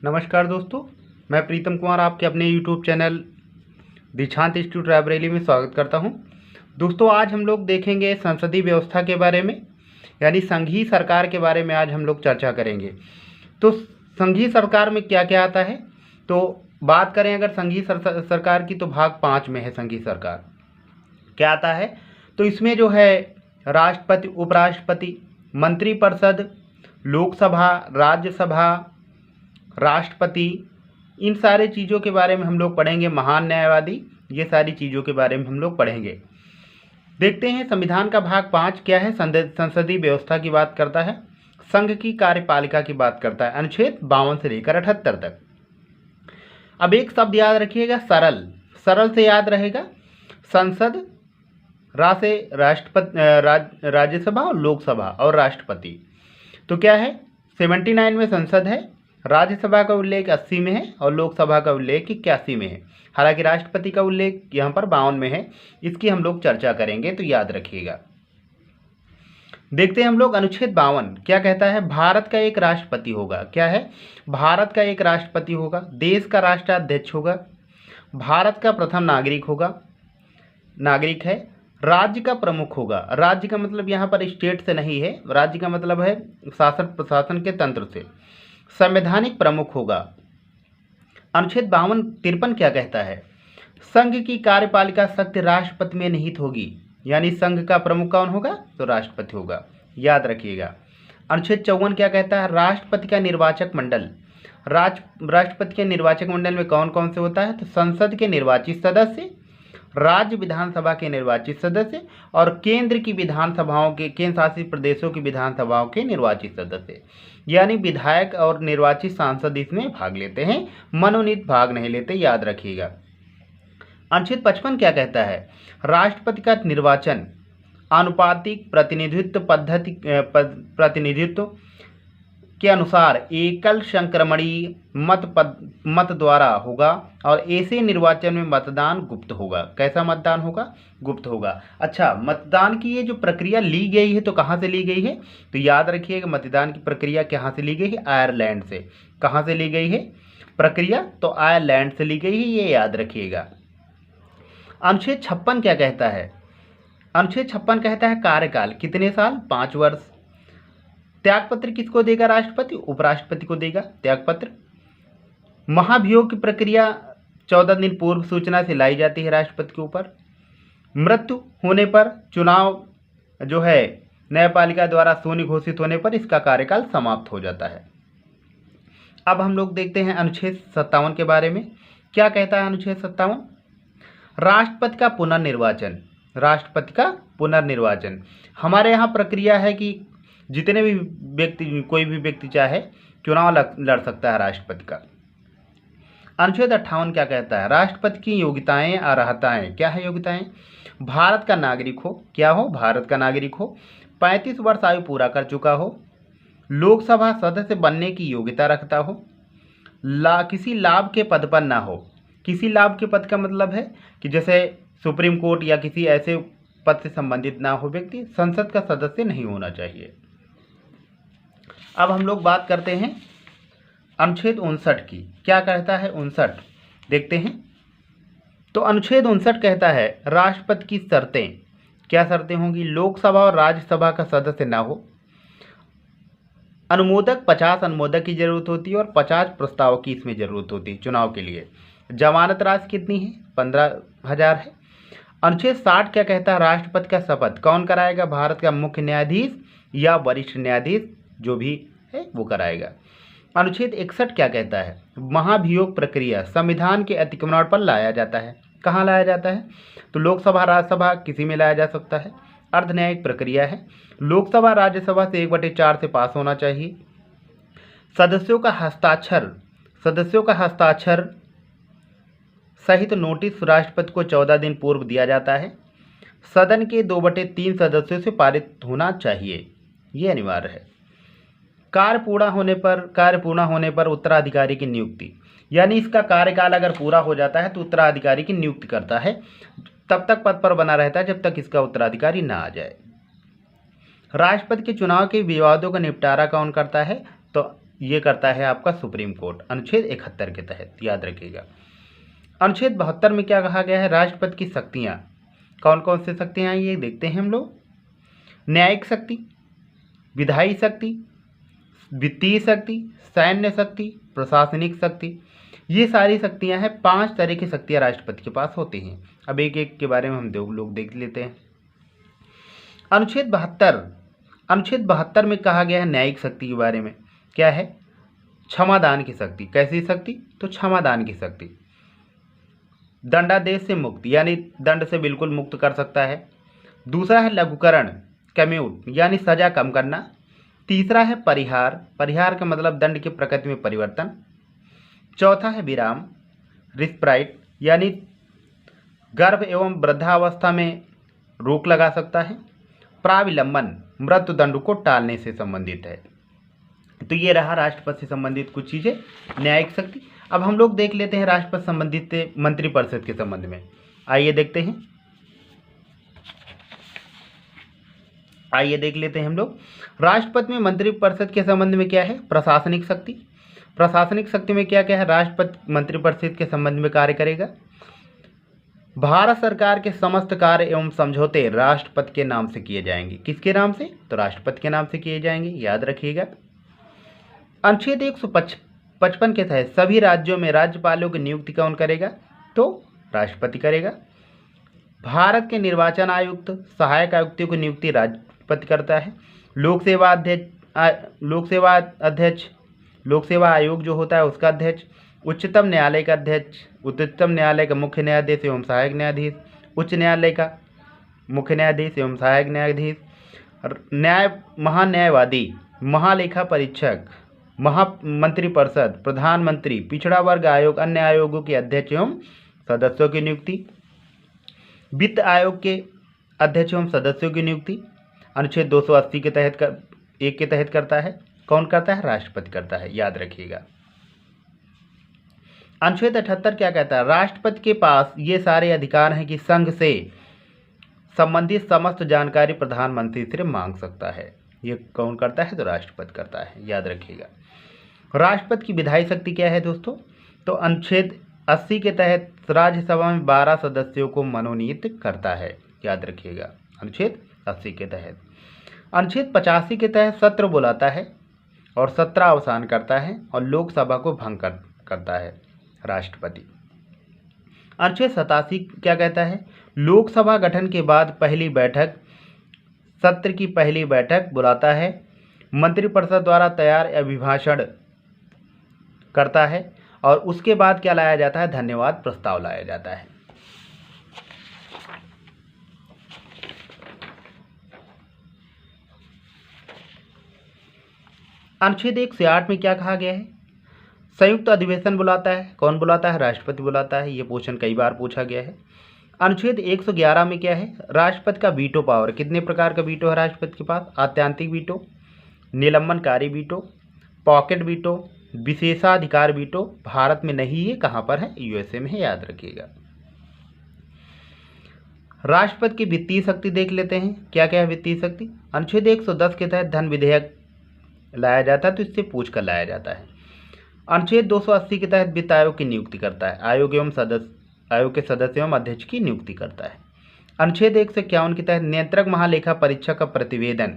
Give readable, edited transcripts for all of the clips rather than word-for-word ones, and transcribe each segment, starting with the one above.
नमस्कार दोस्तों, मैं प्रीतम कुमार आपके अपने YouTube चैनल दीक्षांत इंस्टीट्यूट रायबरेली में स्वागत करता हूं। दोस्तों, आज हम लोग देखेंगे संसदीय व्यवस्था के बारे में, यानी संघीय सरकार के बारे में आज हम लोग चर्चा करेंगे। तो संघीय सरकार में क्या क्या आता है, तो बात करें अगर संघीय सरकार की, तो भाग 5 में है संघीय सरकार। क्या आता है, तो इसमें जो है राष्ट्रपति, उपराष्ट्रपति, मंत्रिपरिषद, लोकसभा, राज्यसभा, राष्ट्रपति, इन सारे चीज़ों के बारे में हम लोग पढ़ेंगे। महान न्यायवादी, ये सारी चीज़ों के बारे में हम लोग पढ़ेंगे। देखते हैं संविधान का भाग 5 क्या है। संसदीय व्यवस्था की बात करता है, संघ की कार्यपालिका की बात करता है, अनुच्छेद 52 से लेकर 78 तक। अब एक शब्द याद रखिएगा, सरल। सरल से याद रहेगा संसद, से राष्ट्रपति, राज्यसभा और लोकसभा और राष्ट्रपति। तो क्या है, 79 में संसद है, राज्यसभा का उल्लेख 80 में है और लोकसभा का उल्लेख 81 में है। हालांकि राष्ट्रपति का उल्लेख यहाँ पर 52 में है। इसकी हम लोग चर्चा करेंगे, तो याद रखिएगा। देखते हैं हम लोग अनुच्छेद 52 क्या कहता है। भारत का एक राष्ट्रपति होगा। क्या है, भारत का एक राष्ट्रपति होगा, देश का राष्ट्राध्यक्ष होगा, भारत का प्रथम नागरिक है, राज्य का प्रमुख होगा। राज्य का मतलब यहाँ पर स्टेट से नहीं है, राज्य का मतलब है शासन प्रशासन के तंत्र से। संवैधानिक प्रमुख होगा। अनुच्छेद 53 क्या कहता है, संघ की कार्यपालिका शक्ति राष्ट्रपति में निहित होगी, यानी संघ का प्रमुख कौन होगा, तो राष्ट्रपति होगा, याद रखिएगा। अनुच्छेद 54 क्या कहता है, राष्ट्रपति का निर्वाचक मंडल। राष्ट्रपति के निर्वाचक मंडल में कौन कौन से होता है, तो संसद के निर्वाचित सदस्य, राज्य विधानसभा के निर्वाचित सदस्य और केंद्र की विधानसभाओं के, केंद्र शासित प्रदेशों की विधानसभाओं के निर्वाचित सदस्य, यानी विधायक और निर्वाचित सांसद इसमें भाग लेते हैं, मनोनीत भाग नहीं लेते, याद रखिएगा। अनुच्छेद 55 क्या कहता है, राष्ट्रपति का निर्वाचन आनुपातिक प्रतिनिधित्व के अनुसार एकल संक्रमणीय मत द्वारा होगा और ऐसे निर्वाचन में मतदान गुप्त होगा। कैसा मतदान होगा, गुप्त होगा। अच्छा, मतदान की ये जो प्रक्रिया ली गई है, तो कहाँ से ली गई है, तो याद रखिएगा मतदान की प्रक्रिया कहाँ से ली गई है, आयरलैंड से। कहाँ से ली गई है प्रक्रिया, तो आयरलैंड से ली गई है, ये याद रखिएगा। अनुच्छेद 56 क्या कहता है, अनुच्छेद 56 कहता है कार्यकाल कितने साल, 5 वर्ष। त्यागपत्र किसको देगा, राष्ट्रपति, उपराष्ट्रपति को देगा त्यागपत्र। महाभियोग की प्रक्रिया 14 दिन पूर्व सूचना से लाई जाती है राष्ट्रपति के ऊपर। मृत्यु होने पर चुनाव जो है न्यायपालिका द्वारा शून्य घोषित होने पर इसका कार्यकाल समाप्त हो जाता है। अब हम लोग देखते हैं अनुच्छेद 57 के बारे में। क्या कहता है अनुच्छेद 57, राष्ट्रपति का पुनर्निर्वाचन। राष्ट्रपति का पुनर्निर्वाचन, हमारे यहाँ प्रक्रिया है कि जितने भी व्यक्ति, कोई भी व्यक्ति चाहे चुनाव लड़ सकता है राष्ट्रपति का। अनुच्छेद 58 क्या कहता है, राष्ट्रपति की योग्यताएं और अर्हताएं। क्या है योग्यताएं, भारत का नागरिक हो। क्या हो, भारत का नागरिक हो, 35 वर्ष आयु पूरा कर चुका हो, लोकसभा सदस्य बनने की योग्यता रखता हो, किसी लाभ के पद पर ना हो। किसी लाभ के पद का मतलब है कि जैसे सुप्रीम कोर्ट या किसी ऐसे पद से संबंधित ना हो व्यक्ति, संसद का सदस्य नहीं होना चाहिए। अब हम लोग बात करते हैं अनुच्छेद 59 की। क्या कहता है 59, देखते हैं। तो अनुच्छेद 59 कहता है राष्ट्रपति की शर्तें। क्या शर्तें होंगी, लोकसभा और राज्यसभा का सदस्य ना हो, अनुमोदक 50 अनुमोदक की जरूरत होती है और 50 प्रस्ताव की इसमें जरूरत होती है चुनाव के लिए। जमानत राशि कितनी है, 15,000 है। अनुच्छेद 60 क्या कहता है, राष्ट्रपति का शपथ कौन कराएगा, भारत का मुख्य न्यायाधीश या वरिष्ठ न्यायाधीश जो भी है वो कराएगा। अनुच्छेद 61 क्या कहता है, महाभियोग प्रक्रिया संविधान के अतिक्रमण पर लाया जाता है। कहाँ लाया जाता है, तो लोकसभा राज्यसभा किसी में लाया जा सकता है। अर्ध न्यायिक प्रक्रिया है, लोकसभा राज्यसभा से 1/4 से पास होना चाहिए। सदस्यों का हस्ताक्षर सहित नोटिस राष्ट्रपति को 14 दिन पूर्व दिया जाता है। सदन के 2/3 सदस्यों से पारित होना चाहिए, ये अनिवार्य है। कार्य पूर्ण होने पर उत्तराधिकारी की नियुक्ति, यानी इसका कार्यकाल अगर पूरा हो जाता है तो उत्तराधिकारी की नियुक्ति करता है, तब तक पद पर बना रहता है जब तक इसका उत्तराधिकारी ना आ जाए। राष्ट्रपति के चुनाव के विवादों का निपटारा कौन करता है, तो ये करता है आपका सुप्रीम कोर्ट अनुच्छेद 71 के तहत, याद रखिएगा। अनुच्छेद 72 में क्या कहा गया है, राष्ट्रपति की शक्तियाँ, कौन कौन सी शक्तियाँ हैं ये देखते हैं हम लोग। न्यायिक शक्ति, विधायी शक्ति, वित्तीय शक्ति, सैन्य शक्ति, प्रशासनिक शक्ति, ये सारी शक्तियाँ हैं। 5 तरह की शक्तियाँ राष्ट्रपति के पास होती हैं। अब एक एक के बारे में हम लोग देख लेते हैं। अनुच्छेद 72 में कहा गया है न्यायिक शक्ति के बारे में, क्या है, क्षमादान की शक्ति। कैसी शक्ति, तो क्षमादान की शक्ति। दंडादेश से मुक्ति, यानी दंड से बिल्कुल मुक्त कर सकता है। दूसरा है लघुकरण, कम्यूट, यानी सजा कम करना। तीसरा है परिहार, परिहार का मतलब दंड की प्रकृति में परिवर्तन। चौथा है विराम, रिस्प्राइट, यानी गर्भ एवं वृद्धावस्था में रोक लगा सकता है। प्राविलंबन, मृत्यु दंड को टालने से संबंधित है। तो ये रहा राष्ट्रपति से संबंधित कुछ चीज़ें, न्यायिक शक्ति। अब हम लोग देख लेते हैं राष्ट्रपति संबंधित मंत्रिपरिषद के संबंध में। आइए देखते हैं, आइए देख लेते हैं हम लोग। राष्ट्रपति में मंत्रिपरिषद के संबंध में क्या है, प्रशासनिक शक्ति। प्रशासनिक शक्ति में क्या क्या है, राष्ट्रपति मंत्रिपरिषद के संबंध में कार्य करेगा। भारत सरकार के समस्त कार्य एवं समझौते राष्ट्रपति के नाम से किए जाएंगे। किसके नाम से, तो राष्ट्रपति के नाम से किए जाएंगे, याद रखिएगा। अनुच्छेद 155 के तहत सभी राज्यों में राज्यपालों की नियुक्ति कौन करेगा, तो राष्ट्रपति करेगा। भारत के निर्वाचन आयुक्त, सहायक आयुक्तों की नियुक्ति राष्ट्रपति करता है। लोक सेवा आयोग जो होता है उसका अध्यक्ष, उच्चतम न्यायालय का अध्यक्ष, उच्चतम न्यायालय का मुख्य न्यायाधीश एवं सहायक न्यायाधीश, उच्च न्यायालय का मुख्य न्यायाधीश एवं सहायक न्यायाधीश, महान्यायवादी, महालेखा परीक्षक, महामंत्रिपरिषद, प्रधानमंत्री, पिछड़ा वर्ग आयोग, अन्य आयोगों के अध्यक्ष एवं सदस्यों की नियुक्ति, वित्त आयोग के अध्यक्ष एवं सदस्यों की नियुक्ति अनुच्छेद 280 के तहत एक के तहत करता है। कौन करता है, राष्ट्रपति करता है, याद रखिएगा। अनुच्छेद 78 क्या कहता है, राष्ट्रपति के पास ये सारे अधिकार हैं कि संघ से संबंधित समस्त जानकारी प्रधानमंत्री से मांग सकता है। ये कौन करता है, तो राष्ट्रपति करता है, याद रखिएगा। राष्ट्रपति की विधायी शक्ति क्या है दोस्तों, तो अनुच्छेद 80 के तहत राज्यसभा में 12 सदस्यों को मनोनीत करता है, याद रखिएगा, अनुच्छेद 80 के तहत। अनुच्छेद 85 के तहत सत्र बुलाता है और सत्र अवसान करता है और लोकसभा को भंग करता है राष्ट्रपति। अनुच्छेद 87 क्या कहता है, लोकसभा गठन के बाद पहली बैठक, सत्र की पहली बैठक बुलाता है, मंत्रिपरिषद द्वारा तैयार अभिभाषण करता है और उसके बाद क्या लाया जाता है, धन्यवाद प्रस्ताव लाया जाता है। अनुच्छेद 108 में क्या कहा गया है, संयुक्त अधिवेशन बुलाता है। कौन बुलाता है, राष्ट्रपति बुलाता है। ये क्वेश्चन कई बार पूछा गया है। अनुच्छेद 111 में क्या है, राष्ट्रपति का वीटो पावर। कितने प्रकार का वीटो है राष्ट्रपति के पास, आत्यांतिक वीटो, निलंबनकारी वीटो, पॉकेट वीटो, विशेषाधिकार वीटो। भारत में नहीं है, कहाँ पर है, यूएसए में है, याद रखिएगा। राष्ट्रपति की वित्तीय शक्ति देख लेते हैं, क्या क्या है वित्तीय शक्ति। अनुच्छेद 110 के तहत धन विधेयक लाया जाता है, तो इससे पूछ कर लाया जाता है। अनुच्छेद 280 के तहत वित्त आयोग की नियुक्ति करता है, आयोग के सदस्य एवं अध्यक्ष की नियुक्ति करता है। अनुच्छेद 151 के तहत नियंत्रक महालेखा परीक्षक का प्रतिवेदन।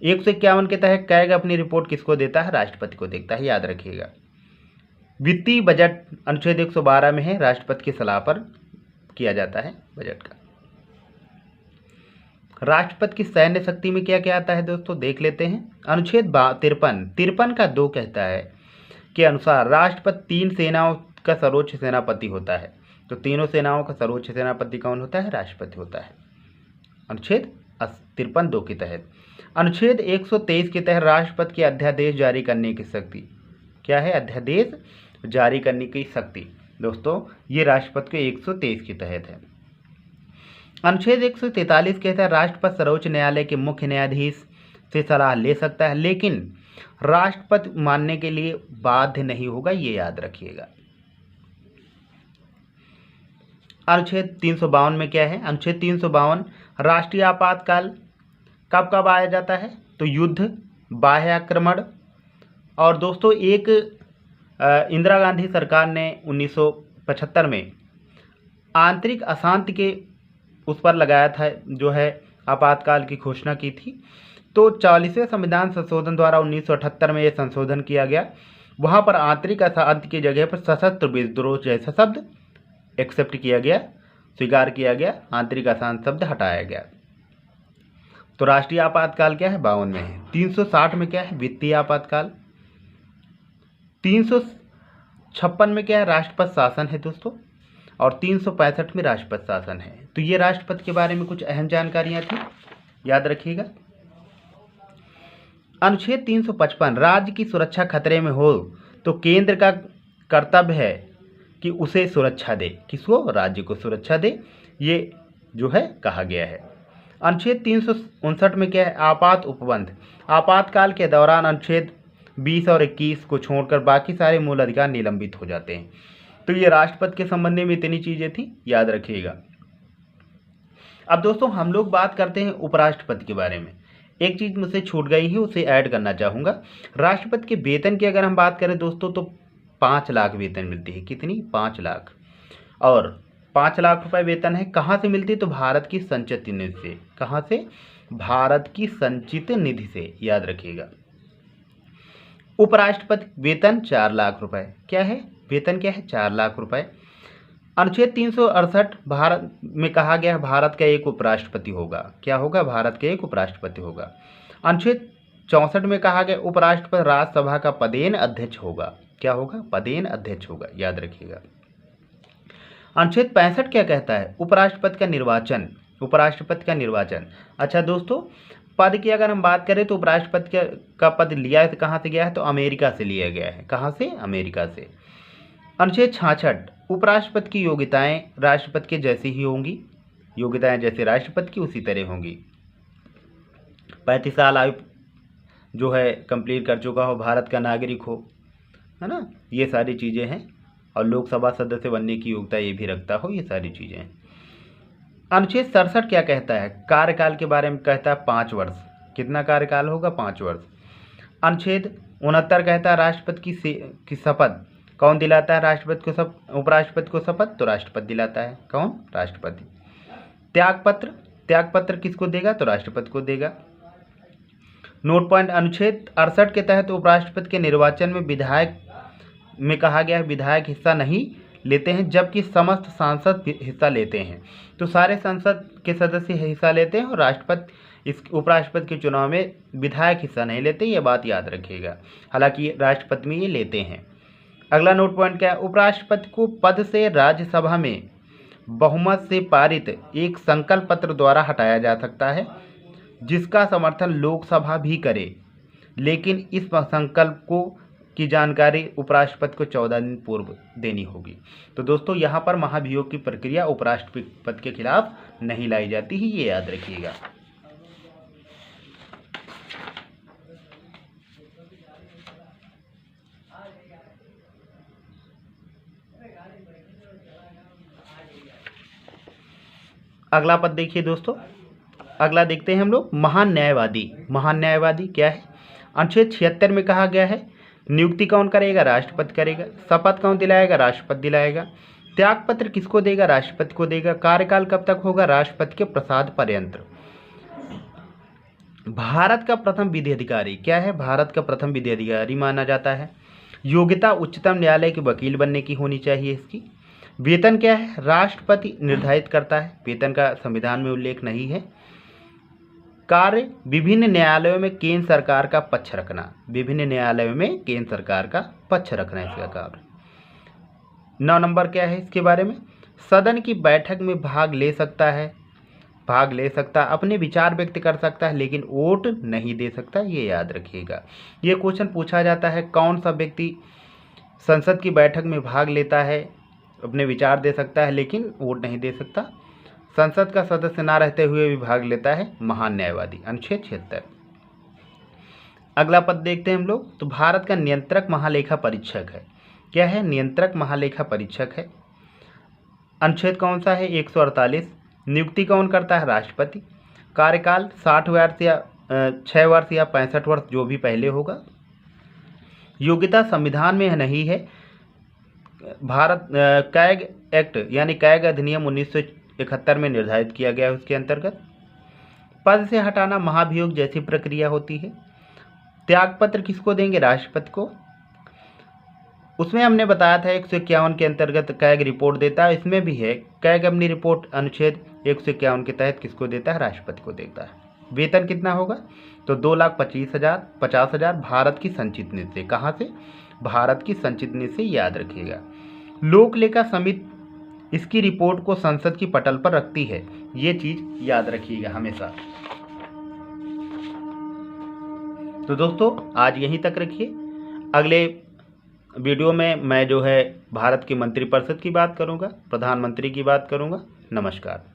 151 के तहत कैग अपनी रिपोर्ट किसको देता है, राष्ट्रपति को देता है, याद रखिएगा। वित्तीय बजट अनुच्छेद 112 में है, राष्ट्रपति की सलाह पर किया जाता है बजट का। राष्ट्रपति की सैन्य शक्ति में क्या क्या आता है दोस्तों, देख लेते हैं। अनुच्छेद 53 का 2 कहता है के अनुसार राष्ट्रपति 3 सेनाओं का सर्वोच्च सेनापति होता है। तो तीनों सेनाओं का सर्वोच्च सेनापति कौन होता है, राष्ट्रपति होता है, अनुच्छेद 53(2) के तहत। अनुच्छेद 123 के तहत राष्ट्रपति की अध्यादेश जारी करने की शक्ति क्या है, अध्यादेश जारी करने की शक्ति दोस्तों, ये राष्ट्रपति के 123 के तहत है। अनुच्छेद 143 कहता है राष्ट्रपति सर्वोच्च न्यायालय के मुख्य न्यायाधीश से सलाह ले सकता है, लेकिन राष्ट्रपति मानने के लिए बाध्य नहीं होगा, ये याद रखिएगा। अनुच्छेद 352 में क्या है, अनुच्छेद 352 राष्ट्रीय आपातकाल कब कब आया जाता है, तो युद्ध, बाह्य आक्रमण, और दोस्तों एक इंदिरा गांधी सरकार ने 1975 में आंतरिक अशांति के उस पर लगाया था, जो है आपातकाल की घोषणा की थी। तो 40वें संविधान संशोधन द्वारा 1978 में यह संशोधन किया गया। वहाँ पर आंतरिक अशांति की जगह पर सशस्त्र विद्रोह जैसा शब्द एक्सेप्ट किया गया, स्वीकार किया गया, आंतरिक अशांति शब्द हटाया गया। तो राष्ट्रीय आपातकाल क्या है? 52 में है। 360 में क्या है? वित्तीय आपातकाल। 356 में क्या है? राष्ट्रपति शासन है दोस्तों। और 365 में राष्ट्रपति शासन है। तो ये राष्ट्रपति के बारे में कुछ अहम जानकारियां थी, याद रखिएगा। अनुच्छेद 355, राज्य की सुरक्षा खतरे में हो तो केंद्र का कर्तव्य है कि उसे सुरक्षा दे। किसको? राज्य को सुरक्षा दे, ये जो है कहा गया है। अनुच्छेद 359 में क्या है? आपात उपबंध। आपातकाल के दौरान अनुच्छेद 20 और 21 को छोड़कर बाकी सारे मूल अधिकार निलंबित हो जाते हैं। तो ये राष्ट्रपति के संबंध में इतनी चीजें थी, याद रखिएगा। अब दोस्तों हम लोग बात करते हैं उपराष्ट्रपति के बारे में। एक चीज मुझसे छूट गई है, उसे ऐड करना चाहूंगा। राष्ट्रपति के वेतन की अगर हम बात करें दोस्तों, तो 5 लाख वेतन मिलती है। कितनी? 5 लाख। और 5 लाख रुपए वेतन है, कहाँ से मिलती है? तो भारत की संचित निधि से। कहाँ से? भारत की संचित निधि से, याद रखिएगा। उपराष्ट्रपति वेतन 4 लाख रुपए। क्या है? वेतन क्या है? 4 लाख रुपए। अनुच्छेद 368 भारत में कहा गया है भारत का एक उपराष्ट्रपति होगा। क्या होगा? भारत का एक उपराष्ट्रपति होगा। अनुच्छेद 64 में कहा गया उपराष्ट्रपति राज्यसभा का पदेन अध्यक्ष होगा। क्या होगा? पदेन अध्यक्ष होगा, याद रखिएगा। अनुच्छेद 65 क्या कहता है? उपराष्ट्रपति का निर्वाचन। उपराष्ट्रपति का निर्वाचन। अच्छा दोस्तों, पद की अगर हम बात करें तो उपराष्ट्रपति का पद लिया है तो कहाँ से गया है? तो अमेरिका से लिया गया है। कहाँ से? अमेरिका से। अनुच्छेद 66, उपराष्ट्रपति की योग्यताएं राष्ट्रपति के जैसी ही होंगी। योग्यताएं जैसे राष्ट्रपति की उसी तरह होंगी। 35 साल आयु जो है कंप्लीट कर चुका हो, भारत का नागरिक हो, है ना, ये सारी चीज़ें हैं। और लोकसभा सदस्य बनने की योग्यता ये भी रखता हो, ये सारी चीज़ें हैं। अनुच्छेद 67 क्या कहता है? कार्यकाल के बारे में कहता है 5 वर्ष। कितना कार्यकाल होगा? 5 वर्ष। अनुच्छेद 69 कहता है राष्ट्रपति की शपथ कौन दिलाता है? राष्ट्रपति को उपराष्ट्रपति को शपथ तो राष्ट्रपति दिलाता है। कौन? राष्ट्रपति। त्यागपत्र, त्यागपत्र किसको देगा? तो राष्ट्रपति को देगा। नोट पॉइंट, अनुच्छेद 68 के तहत उपराष्ट्रपति के निर्वाचन में विधायक में कहा गया है विधायक हिस्सा नहीं लेते हैं, जबकि समस्त सांसद हिस्सा लेते हैं। तो सारे संसद के सदस्य हिस्सा लेते हैं और राष्ट्रपति इस उपराष्ट्रपति के चुनाव में विधायक हिस्सा नहीं लेते, ये बात याद रखिएगा। हालांकि राष्ट्रपति में ये लेते हैं। अगला नोट पॉइंट क्या है? उपराष्ट्रपति को पद से राज्यसभा में बहुमत से पारित एक संकल्प पत्र द्वारा हटाया जा सकता है, जिसका समर्थन लोकसभा भी करे, लेकिन इस संकल्प को की जानकारी उपराष्ट्रपति को 14 दिन पूर्व देनी होगी। तो दोस्तों यहाँ पर महाभियोग की प्रक्रिया उपराष्ट्रपति के खिलाफ नहीं लाई जाती है, ये याद रखिएगा। अगला पद देखिए दोस्तों, अगला देखते हैं हम लोग महान न्यायवादी। महान न्यायवादी क्या है? अनुच्छेद 76 में कहा गया है नियुक्ति कौन करेगा? राष्ट्रपति करेगा। शपथ कौन दिलाएगा? राष्ट्रपति दिलाएगा। त्यागपत्र किसको देगा? राष्ट्रपति को देगा। कार्यकाल कब तक होगा? राष्ट्रपति के प्रसाद पर्यंत। भारत का प्रथम विधि अधिकारी क्या है? भारत का प्रथम विधि अधिकारी माना जाता है। योग्यता उच्चतम न्यायालय के वकील बनने की होनी चाहिए इसकी। वेतन क्या है? राष्ट्रपति निर्धारित करता है, वेतन का संविधान में उल्लेख नहीं है। कार्य विभिन्न न्यायालयों में केंद्र सरकार का पक्ष रखना। विभिन्न न्यायालयों में केंद्र सरकार का पक्ष रखना इसका कार्य। 9 नंबर क्या है इसके बारे में? सदन की बैठक में भाग ले सकता है, भाग ले सकता है, अपने विचार व्यक्त कर सकता है, लेकिन वोट नहीं दे सकता, ये याद रखिएगा। ये क्वेश्चन पूछा जाता है कौन सा व्यक्ति संसद की बैठक में भाग लेता है, अपने विचार दे सकता है, लेकिन वोट नहीं दे सकता, संसद का सदस्य ना रहते हुए भी भाग लेता है? महान न्यायवादी। अनुच्छेद 76। अगला पद देखते हैं हम लोग, तो भारत का नियंत्रक महालेखा परीक्षक है। क्या है? नियंत्रक महालेखा परीक्षक है। अनुच्छेद कौन सा है? 148। नियुक्ति कौन करता है? राष्ट्रपति। कार्यकाल 60 वर्ष या 6 वर्ष या 65 वर्ष, जो भी पहले होगा। योग्यता संविधान में नहीं है। भारत कैग एक्ट यानी कैग अधिनियम 1971 में निर्धारित किया गया है। उसके अंतर्गत पद से हटाना महाभियोग जैसी प्रक्रिया होती है। त्यागपत्र किसको देंगे? राष्ट्रपति को। उसमें हमने बताया था 151 के अंतर्गत कैग रिपोर्ट देता है, इसमें भी है कैग अपनी रिपोर्ट अनुच्छेद 151 के तहत किसको देता है? राष्ट्रपति को देता है। वेतन कितना होगा? तो 2,50,000 भारत की संचित निधि से। कहाँ से? भारत की संचित निधि से, याद रखिएगा। लोक लेखा समिति इसकी रिपोर्ट को संसद की पटल पर रखती है, ये चीज याद रखिएगा हमेशा। तो दोस्तों आज यहीं तक रखिए। अगले वीडियो में मैं जो है भारत की मंत्रिपरिषद की बात करूंगा, प्रधानमंत्री की बात करूंगा। नमस्कार।